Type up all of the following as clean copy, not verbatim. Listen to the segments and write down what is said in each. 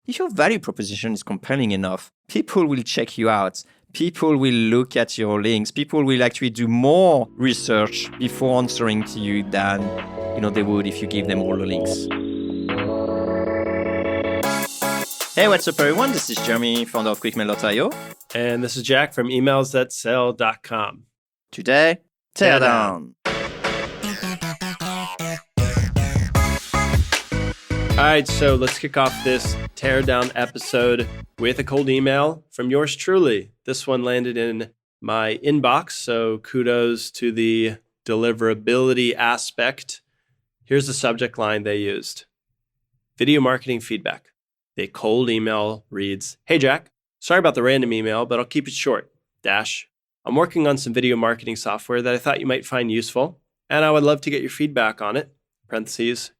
If your value proposition is compelling enough, people will check you out. People will look at your links. People will actually do more research before answering to you than they would if you give them all the links. Hey, what's up, everyone? This is Jeremy, founder of QuickMail.io. And this is Jack from emailsthatsell.com. Today, Teardown. All right, so let's kick off this Teardown episode with a cold email from yours truly. This one landed in my inbox, so kudos to the deliverability aspect. Here's the subject line they used. Video marketing feedback. The cold email reads, "Hey Jack, sorry about the random email, but I'll keep it short. I'm working on some video marketing software that I thought you might find useful, and I would love to get your feedback on it. Parentheses,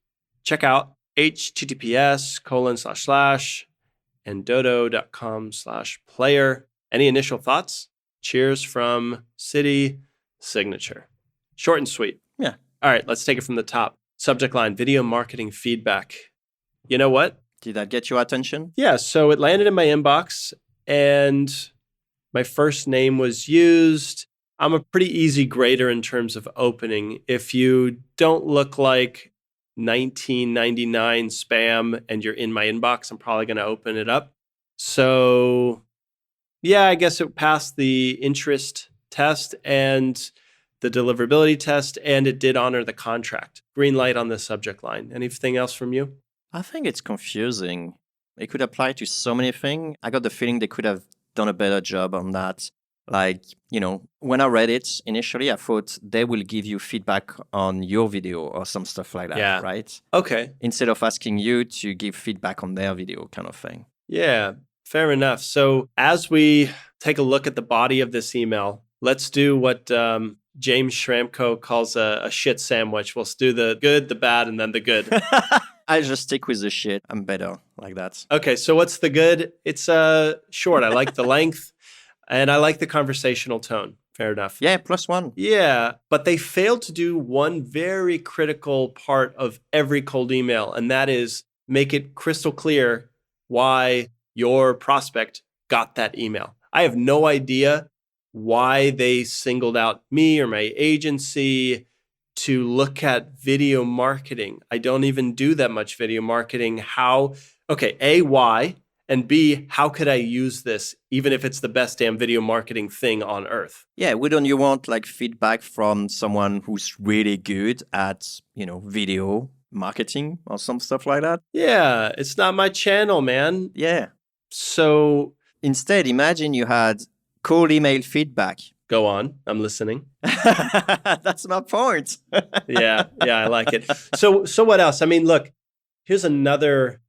check out https://endodo.com/player. Any initial thoughts? Cheers from City Signature." Short and sweet. Yeah. All right, let's take it from the top. Subject line, video marketing feedback. You know what? Did that get your attention? Yeah, so it landed in my inbox and my first name was used. I'm a pretty easy grader in terms of opening. If you don't look like 1999 spam and you're in my inbox, I'm probably going to open it up. So yeah, I guess it passed the interest test and the deliverability test, and it did honor the contract. Green light on the subject line. Anything else from you? I think it's confusing. It could apply to so many things. I got the feeling they could have done a better job on that. Like, when I read it initially, I thought they will give you feedback on your video or some stuff like that, right? Okay. Instead of asking you to give feedback on their video kind of thing. Yeah, fair enough. So as we take a look at the body of this email, let's do what James Schramko calls a shit sandwich. We'll do the good, the bad, and then the good. I just stick with the shit. I'm better like that. Okay, so what's the good? It's short. I like the length. And I like the conversational tone. Fair enough. Yeah, +1. Yeah, but they failed to do one very critical part of every cold email, and that is make it crystal clear why your prospect got that email. I have no idea why they singled out me or my agency to look at video marketing. I don't even do that much video marketing. Why? And B, how could I use this even if it's the best damn video marketing thing on earth? Yeah, wouldn't you want feedback from someone who's really good at, video marketing or some stuff like that? Yeah, it's not my channel, man. Yeah. So instead, imagine you had cold email feedback. Go on, I'm listening. That's my point. Yeah, I like it. So what else? I mean, look, here's another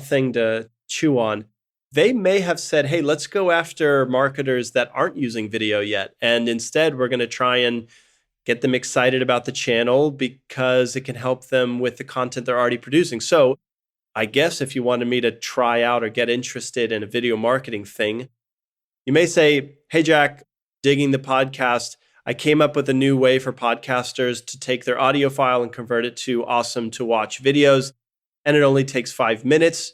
thing to chew on. They may have said, hey, let's go after marketers that aren't using video yet. And instead, we're going to try and get them excited about the channel because it can help them with the content they're already producing. So I guess if you wanted me to try out or get interested in a video marketing thing, you may say, hey, Jack, digging the podcast. I came up with a new way for podcasters to take their audio file and convert it to awesome to watch videos. And it only takes 5 minutes.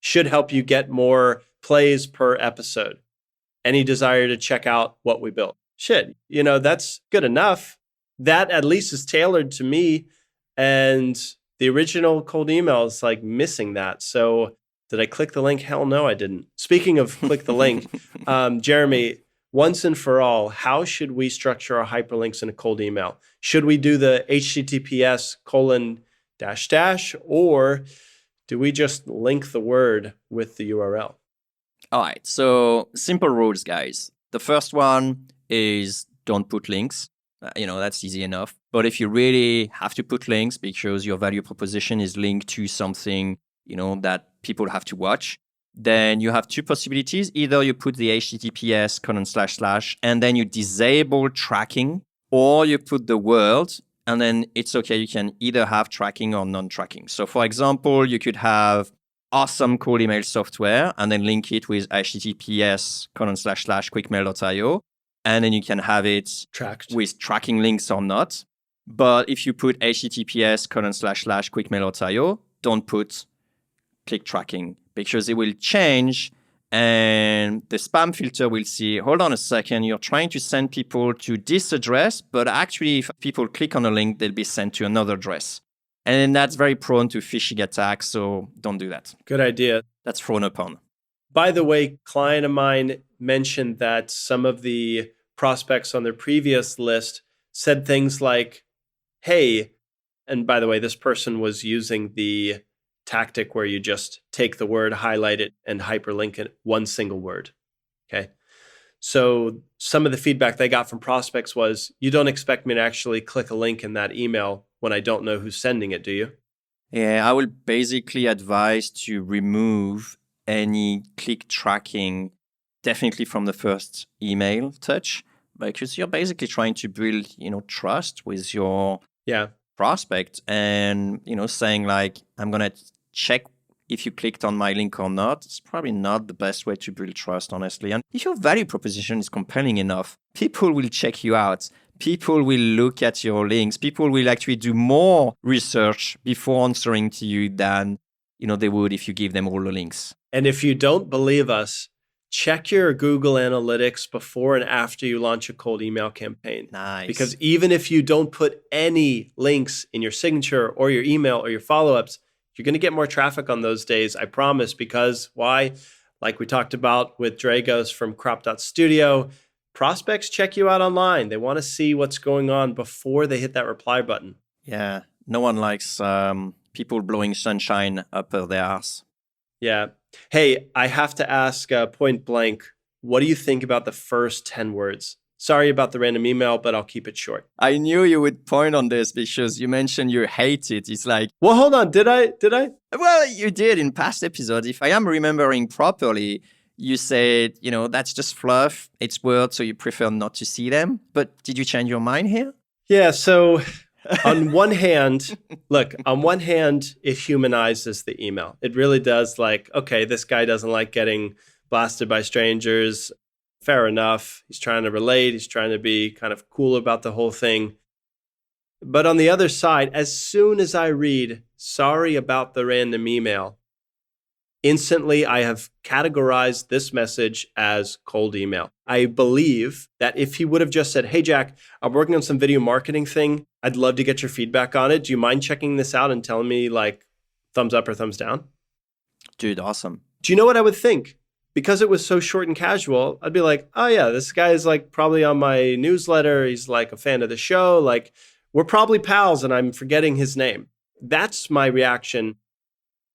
Should help you get more plays per episode. Any desire to check out what we built? Shit, that's good enough. That at least is tailored to me. And the original cold email is missing that. So did I click the link? Hell no, I didn't. Speaking of click the link, Jeremy, once and for all, how should we structure our hyperlinks in a cold email? Should we do the https:// or do we just link the word with the URL? All right. So simple rules, guys. The first one is don't put links. That's easy enough. But if you really have to put links because your value proposition is linked to something, that people have to watch, then you have two possibilities. Either you put the https:// and then you disable tracking, or you put the word and then it's okay. You can either have tracking or non-tracking. So for example, you could have awesome cold email software and then link it with https://quickmail.io. And then you can have it tracked with tracking links or not. But if you put https://quickmail.io, don't put click tracking because it will change and the spam filter will see, hold on a second, you're trying to send people to this address, but actually if people click on a link, they'll be sent to another address. And that's very prone to phishing attacks, so don't do that. Good idea. That's frowned upon. By the way, client of mine mentioned that some of the prospects on their previous list said things like, hey, and by the way, this person was using the tactic where you just take the word, highlight it, and hyperlink it, one single word. Okay. So some of the feedback they got from prospects was, you don't expect me to actually click a link in that email when I don't know who's sending it, do you? Yeah, I will basically advise to remove any click tracking definitely from the first email touch, because you're basically trying to build, trust with your prospect and, saying like, I'm going to check if you clicked on my link or not. It's probably not the best way to build trust, honestly. And if your value proposition is compelling enough, people will check you out. People will look at your links. People will actually do more research before answering to you than, they would if you give them all the links. And if you don't believe us, check your Google Analytics before and after you launch a cold email campaign. Nice. Because even if you don't put any links in your signature or your email or your follow-ups, you're going to get more traffic on those days, I promise. Because why? Like we talked about with Dragos from Crop.studio, prospects check you out online. They want to see what's going on before they hit that reply button. Yeah. No one likes people blowing sunshine up their ass. Yeah. Hey, I have to ask point blank, what do you think about the first 10 words? Sorry about the random email, but I'll keep it short. I knew you would point on this because you mentioned you hate it. It's like, well, hold on. Did I? Well, you did in past episodes. If I am remembering properly, you said, that's just fluff. It's words, so you prefer not to see them. But did you change your mind here? Yeah. So on one hand, it humanizes the email. It really does. Like, okay, this guy doesn't like getting blasted by strangers. Fair enough. He's trying to relate. He's trying to be kind of cool about the whole thing. But on the other side, as soon as I read, sorry about the random email, instantly I have categorized this message as cold email. I believe that if he would have just said, hey, Jack, I'm working on some video marketing thing. I'd love to get your feedback on it. Do you mind checking this out and telling me like thumbs up or thumbs down? Dude, awesome. Do you know what I would think? Because it was so short and casual, I'd be like, oh yeah, this guy is like probably on my newsletter. He's like a fan of the show. Like we're probably pals and I'm forgetting his name. That's my reaction.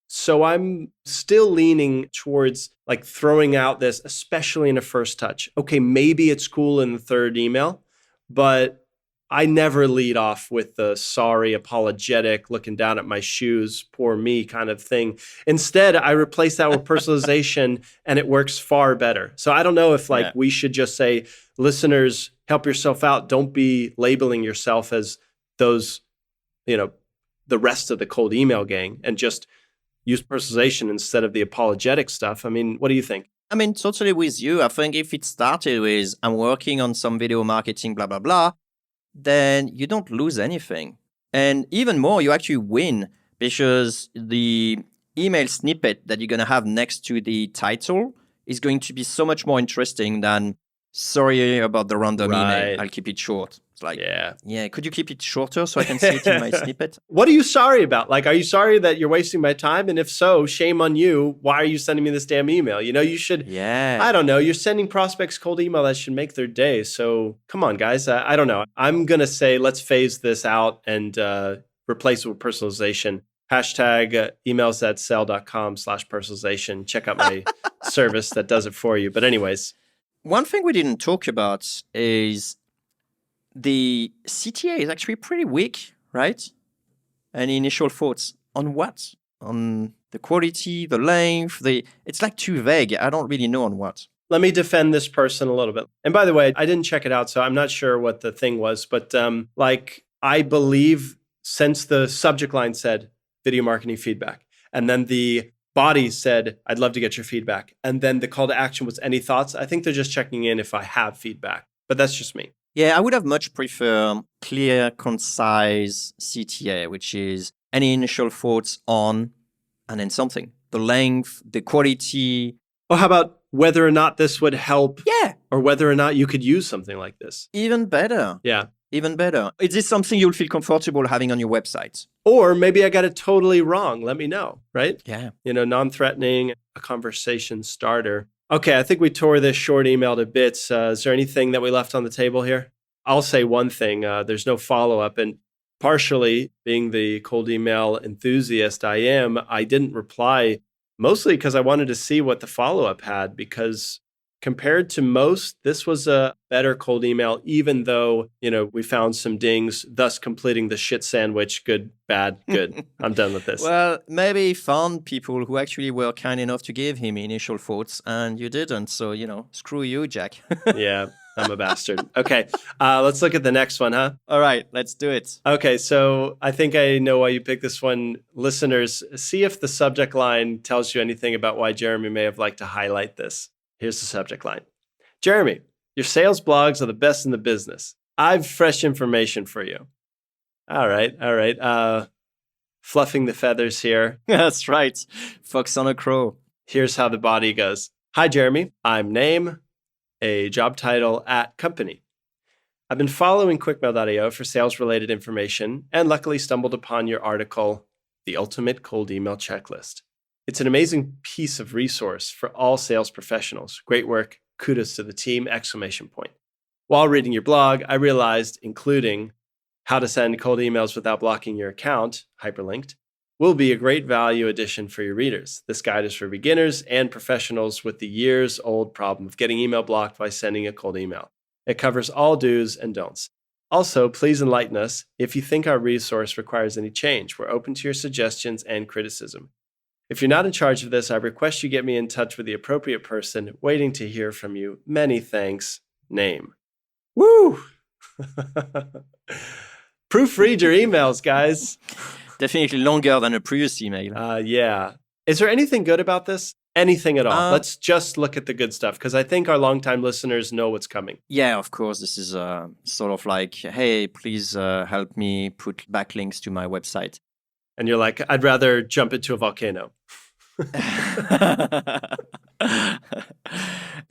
So I'm still leaning towards like throwing out this, especially in a first touch. Okay, maybe it's cool in the third email, but I never lead off with the sorry, apologetic, looking down at my shoes, poor me kind of thing. Instead, I replace that with personalization and it works far better. So I don't know if we should just say, listeners, help yourself out. Don't be labeling yourself as those, the rest of the cold email gang and just use personalization instead of the apologetic stuff. I mean, what do you think? I mean, totally with you. I think if it started with, I'm working on some video marketing, blah, blah, blah, then you don't lose anything. And even more, you actually win because the email snippet that you're going to have next to the title is going to be so much more interesting than sorry about the random email. I'll keep it short. It's like, yeah, could you keep it shorter so I can see it in my snippet? What are you sorry about? Like, are you sorry that you're wasting my time? And if so, shame on you. Why are you sending me this damn email? You should, I don't know. You're sending prospects cold email that should make their day. So come on, guys. I don't know. I'm going to say, let's phase this out and replace it with personalization. Hashtag emails@sell.com/personalization. Check out my service that does it for you. But anyways. One thing we didn't talk about is the CTA is actually pretty weak, right? Any initial thoughts on what? On the quality, the length, it's like too vague. I don't really know on what. Let me defend this person a little bit. And by the way, I didn't check it out, so I'm not sure what the thing was. But I believe since the subject line said video marketing feedback, and then the body said, I'd love to get your feedback, and then the call to action was any thoughts, I think they're just checking in if I have feedback. But that's just me. Yeah, I would have much preferred clear, concise CTA, which is any initial thoughts on, and then something. the length, the quality. Or how about whether or not this would help? Yeah. Or whether or not you could use something like this? Even better. Yeah. Even better. Is this something you'll feel comfortable having on your website? Or maybe I got it totally wrong. Let me know, right? Yeah. Non-threatening, a conversation starter. Okay, I think we tore this short email to bits. Is there anything that we left on the table here? I'll say one thing. There's no follow-up. And partially, being the cold email enthusiast I am, I didn't reply mostly because I wanted to see what the follow-up had, because compared to most, this was a better cold email, even though, we found some dings, thus completing the shit sandwich. Good, bad, good. I'm done with this. Well, maybe he found people who actually were kind enough to give him initial thoughts and you didn't. So, screw you, Jack. Yeah, I'm a bastard. Okay, let's look at the next one, huh? All right, let's do it. Okay, so I think I know why you picked this one. Listeners, see if the subject line tells you anything about why Jeremy may have liked to highlight this. Here's the subject line. Jeremy, your sales blogs are the best in the business. I've fresh information for you. All right. Fluffing the feathers here. That's right. Fox on a crow. Here's how the body goes. Hi, Jeremy. I'm name, a job title at company. I've been following QuickMail.io for sales-related information and luckily stumbled upon your article, The Ultimate Cold Email Checklist. It's an amazing piece of resource for all sales professionals. Great work. Kudos to the team! ! While reading your blog, I realized including how to send cold emails without blocking your account, hyperlinked, will be a great value addition for your readers. This guide is for beginners and professionals with the years-old problem of getting email blocked by sending a cold email. It covers all do's and don'ts. Also, please enlighten us if you think our resource requires any change. We're open to your suggestions and criticism. If you're not in charge of this, I request you get me in touch with the appropriate person. Waiting to hear from you. Many thanks. Name. Woo! Proofread your emails, guys. Definitely longer than a previous email. Yeah. Is there anything good about this? Anything at all? Let's just look at the good stuff, because I think our longtime listeners know what's coming. Yeah, of course. This is sort of like, hey, please help me put backlinks to my website. And you're like, I'd rather jump into a volcano.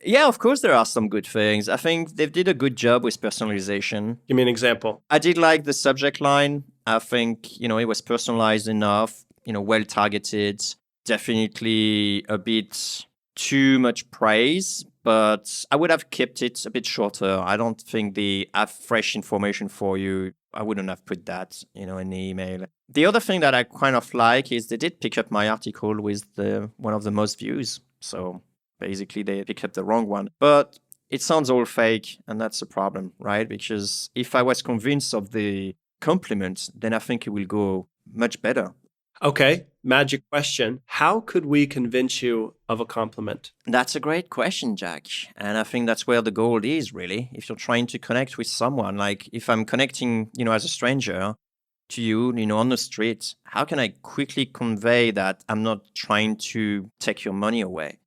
Yeah, of course, there are some good things. I think they did a good job with personalization. Give me an example. I did like the subject line. I think, it was personalized enough, well targeted. Definitely a bit too much praise, but I would have kept it a bit shorter. I don't think they have fresh information for you. I wouldn't have put that, in the email. The other thing that I kind of like is they did pick up my article with one of the most views. So basically they picked up the wrong one. But it sounds all fake, and that's a problem, right? Because if I was convinced of the compliment, then I think it will go much better. Okay, magic question. How could we convince you of a compliment? That's a great question, Jack. And I think that's where the goal is, really. If you're trying to connect with someone, like if I'm connecting, as a stranger to you, on the street, how can I quickly convey that I'm not trying to take your money away?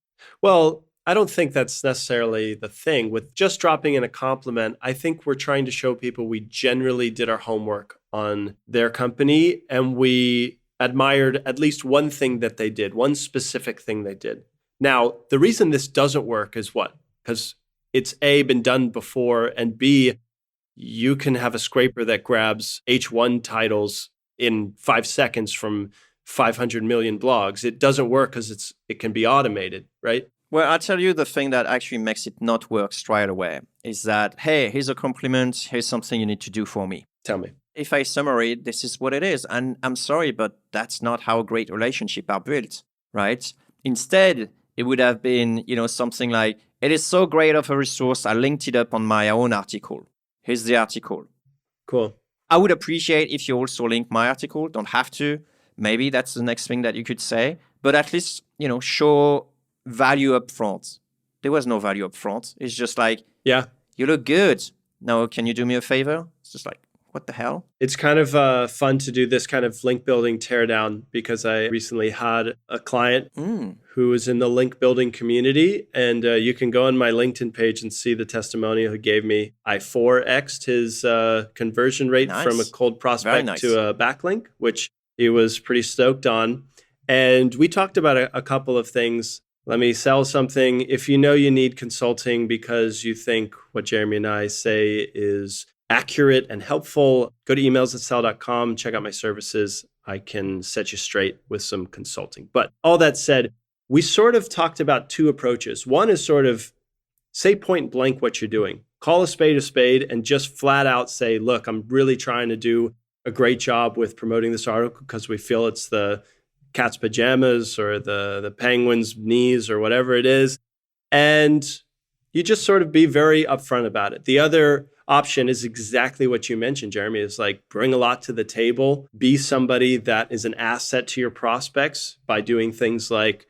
Well, I don't think that's necessarily the thing. With just dropping in a compliment, I think we're trying to show people we generally did our homework on their company and we admired at least one thing that they did, one specific thing they did. Now, the reason this doesn't work is what? Because it's A, been done before, and B, you can have a scraper that grabs H1 titles in 5 seconds from 500 million blogs. It doesn't work because it can be automated, right? Well, I'll tell you the thing that actually makes it not work straight away is that, hey, here's a compliment, here's something you need to do for me. Tell me. If I summarize, this is what it is. And I'm sorry, but that's not how great relationships are built, right? Instead, it would have been, something like, it is so great of a resource, I linked it up on my own article. Here's the article. Cool. I would appreciate if you also link my article. Don't have to. Maybe that's the next thing that you could say. But at least, show value up front. There was no value up front. It's just like, yeah, you look good. Now, can you do me a favor? It's just like, what the hell? It's kind of fun to do this kind of link building teardown because I recently had a client who was in the link building community. And you can go on my LinkedIn page and see the testimonial he gave me. I 4x'd his conversion rate from a cold prospect to a backlink, which he was pretty stoked on. And we talked about a couple of things. Let me sell something. If you know you need consulting because you think what Jeremy and I say is accurate and helpful, go to emails@sell.com, check out my services. I can set you straight with some consulting. But all that said, we sort of talked about two approaches. One is sort of say point blank what you're doing. Call a spade, and just flat out say, look, I'm really trying to do a great job with promoting this article because we feel it's the cat's pajamas or the penguin's knees or whatever it is. And you just sort of be very upfront about it. The other option is exactly what you mentioned, Jeremy, is like bring a lot to the table, be somebody that is an asset to your prospects by doing things like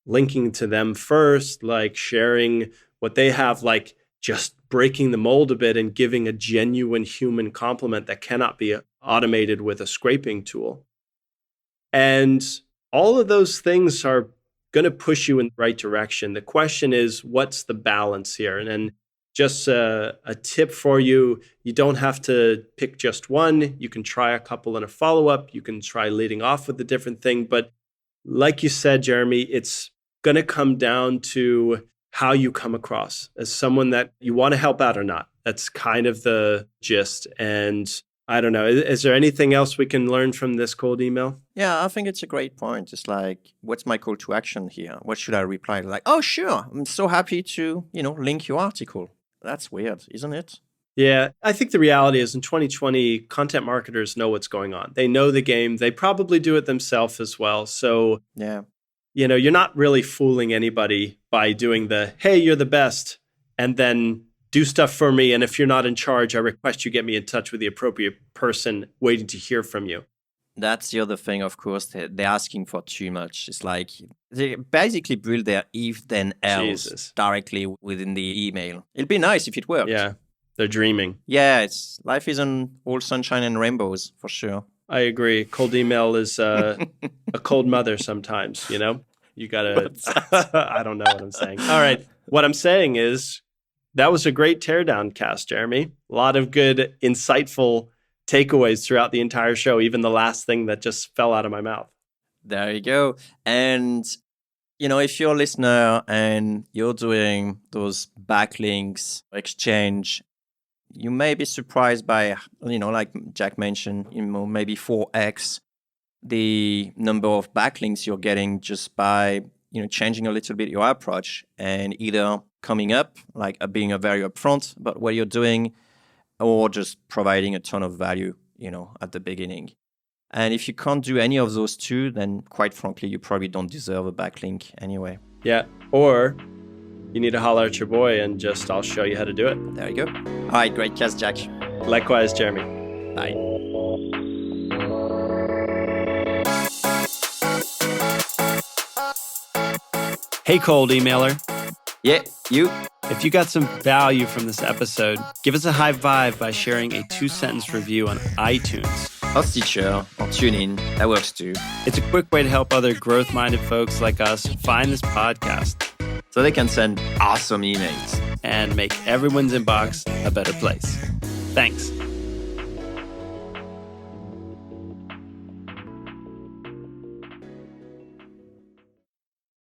linking to them first, like sharing what they have, like just breaking the mold a bit and giving a genuine human compliment that cannot be automated with a scraping tool. And all of those things are going to push you in the right direction. The question is, what's the balance here? And then just a tip for you, you don't have to pick just one. You can try a couple in a follow-up. You can try leading off with a different thing. But like you said, Jeremy, it's going to come down to how you come across as someone that you want to help out or not. That's kind of the gist. And I don't know, is there anything else we can learn from this cold email? Yeah, I think it's a great point. It's like, what's my call to action here? What should I reply? Like, oh, sure, I'm so happy to, link your article. That's weird, isn't it? Yeah, I think the reality is in 2020, content marketers know what's going on. They know the game. They probably do it themselves as well. So, yeah, you're not really fooling anybody by doing the, hey, you're the best, and then do stuff for me. And if you're not in charge, I request you get me in touch with the appropriate person waiting to hear from you. That's the other thing, of course. They're asking for too much. It's like they basically build their if then else directly within the email. It'd be nice if it worked. Yeah, they're dreaming. Yeah, life isn't all sunshine and rainbows, for sure. I agree. Cold email is a cold mother sometimes, You got to, I don't know what I'm saying. All right. What I'm saying is that was a great teardown cast, Jeremy. A lot of good, insightful takeaways throughout the entire show, even the last thing that just fell out of my mouth. There you go. And, if you're a listener and you're doing those backlinks exchange, you may be surprised by, like Jack mentioned, maybe 4x the number of backlinks you're getting just by, changing a little bit your approach and either coming up, like being very upfront about what you're doing, or just providing a ton of value, at the beginning. And if you can't do any of those two, then quite frankly, you probably don't deserve a backlink anyway. Yeah. Or you need to holler at your boy and I'll show you how to do it. There you go. All right. Great cast, Jack. Likewise, Jeremy. Bye. Hey, cold emailer. Yeah, you. If you got some value from this episode, give us a high vibe by sharing a 2-sentence review on iTunes. Or Stitcher, or TuneIn. That works too. It's a quick way to help other growth-minded folks like us find this podcast, so they can send awesome emails and make everyone's inbox a better place. Thanks.